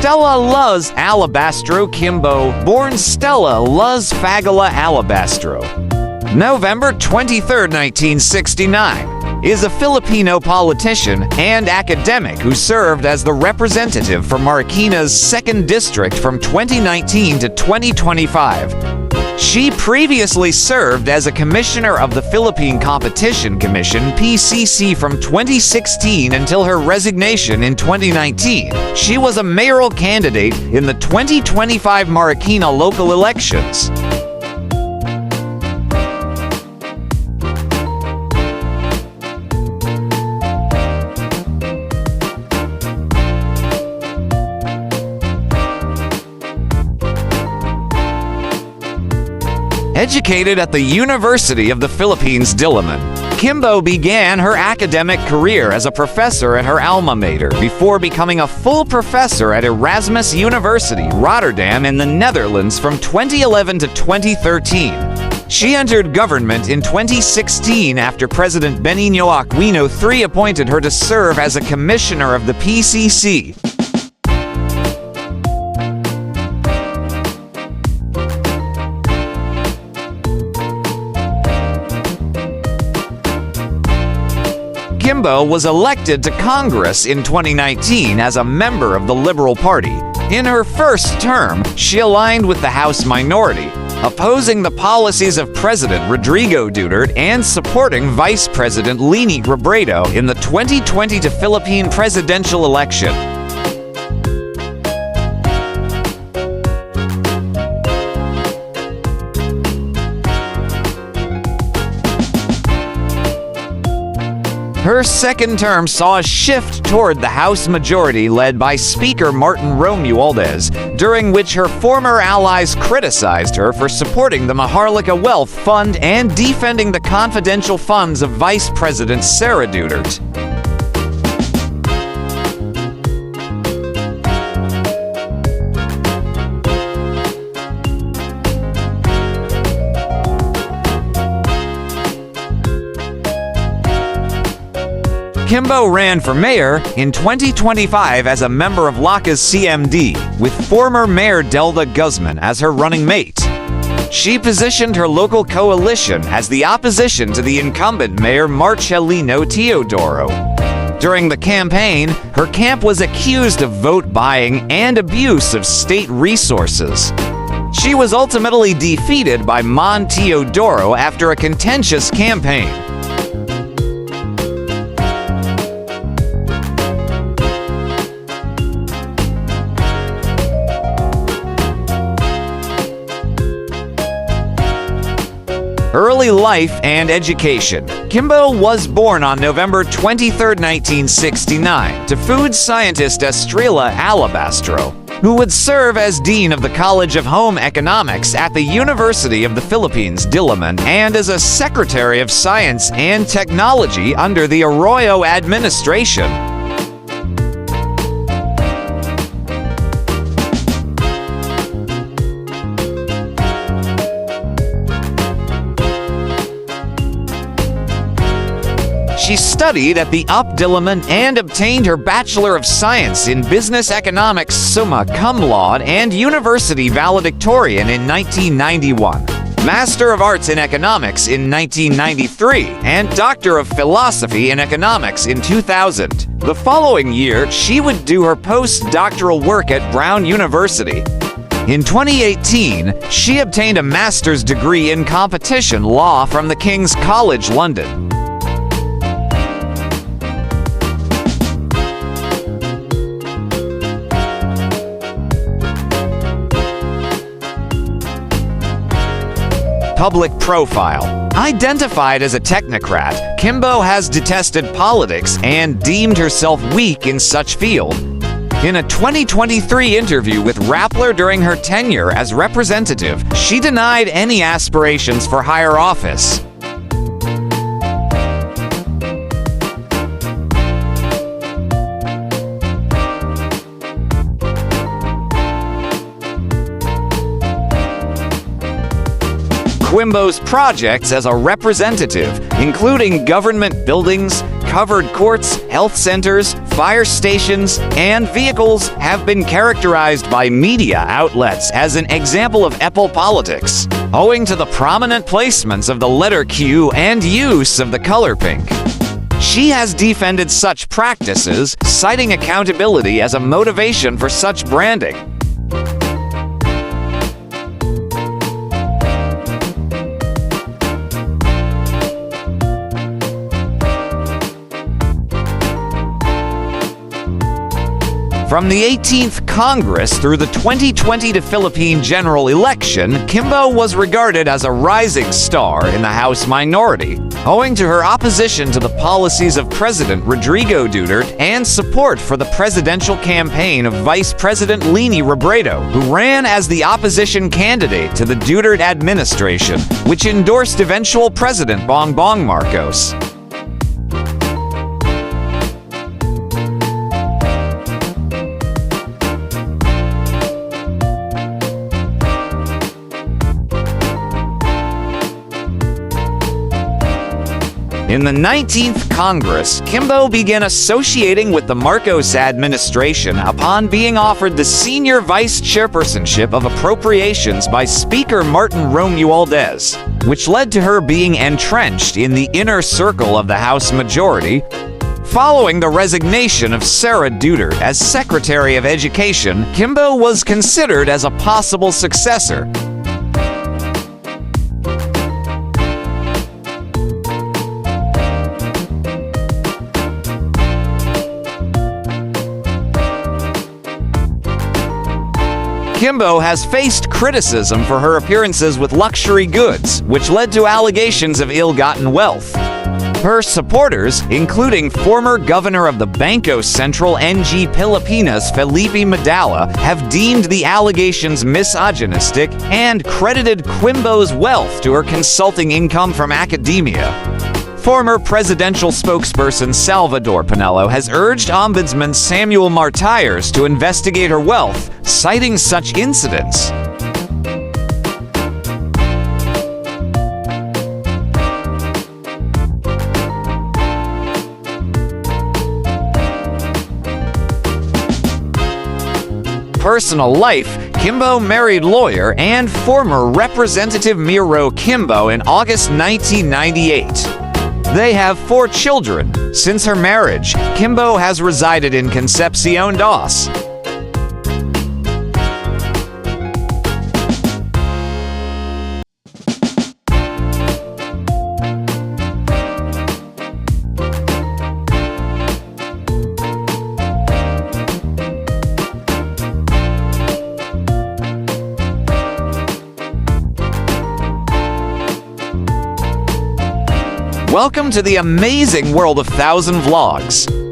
Stella Luz Alabastro Quimbo, born Stella Luz Fagala Alabastro. November 23, 1969, is a Filipino politician and academic who served as the representative for Marikina's 2nd District from 2019 to 2025. She previously served as a commissioner of the Philippine Competition Commission (PCC) from 2016 until her resignation in 2019. She was a mayoral candidate in the 2025 Marikina local elections. Educated at the University of the Philippines, Diliman, Quimbo began her academic career as a professor at her alma mater before becoming a full professor at Erasmus University, Rotterdam in the Netherlands from 2011 to 2013. She entered government in 2016 after President Benigno Aquino III appointed her to serve as a commissioner of the PCC. Quimbo was elected to Congress in 2019 as a member of the Liberal Party. In her first term, she aligned with the House minority, opposing the policies of President Rodrigo Duterte and supporting Vice President Leni Robredo in the 2020 Philippine presidential election. Her second term saw a shift toward the House majority led by Speaker Martin Romualdez, during which her former allies criticized her for supporting the Maharlika Wealth Fund and defending the confidential funds of Vice President Sara Duterte. Quimbo ran for mayor in 2025 as a member of Laka's CMD, with former Mayor Delda Guzman as her running mate. She positioned her local coalition as the opposition to the incumbent Mayor Marcelino Teodoro. During the campaign, her camp was accused of vote buying and abuse of state resources. She was ultimately defeated by Mon Teodoro after a contentious campaign. Early life and education. Quimbo was born on November 23, 1969, to food scientist Stella Alabastro, who would serve as Dean of the College of Home Economics at the University of the Philippines, Diliman, and as a Secretary of Science and Technology under the Arroyo administration. She studied at the UP Diliman and obtained her Bachelor of Science in Business Economics summa cum laude and University valedictorian in 1991, Master of Arts in Economics in 1993, and Doctor of Philosophy in Economics in 2000. The following year, she would do her postdoctoral work at Brown University. In 2018, she obtained a master's degree in competition law from the King's College London. Public profile. Identified as a technocrat, Quimbo has detested politics and deemed herself weak in such field. In a 2023 interview with Rappler during her tenure as representative, she denied any aspirations for higher office. Quimbo's projects as a representative, including government buildings, covered courts, health centers, fire stations, and vehicles, have been characterized by media outlets as an example of Apple politics, owing to the prominent placements of the letter Q and use of the color pink. She has defended such practices, citing accountability as a motivation for such branding. From the 18th Congress through the 2020 Philippine general election, Quimbo was regarded as a rising star in the House minority, owing to her opposition to the policies of President Rodrigo Duterte and support for the presidential campaign of Vice President Leni Robredo, who ran as the opposition candidate to the Duterte administration, which endorsed eventual President Bongbong Marcos. In the 19th Congress, Quimbo began associating with the Marcos administration upon being offered the senior vice chairpersonship of appropriations by Speaker Martin Romualdez, which led to her being entrenched in the inner circle of the House majority. Following the resignation of Sara Duterte as Secretary of Education, Quimbo was considered as a possible successor. Quimbo has faced criticism for her appearances with luxury goods, which led to allegations of ill-gotten wealth. Her supporters, including former governor of the Bangko Sentral NG Pilipinas Felipe Medalla, have deemed the allegations misogynistic and credited Quimbo's wealth to her consulting income from academia. Former presidential spokesperson Salvador Pinello has urged Ombudsman Samuel Martires to investigate her wealth, citing such incidents. Personal life: Quimbo married lawyer and former Representative Miro Quimbo in August 1998. They have 4 children. Since her marriage, Quimbo has resided in Concepcion Dos. Welcome to the amazing world of 1000 Vlogs.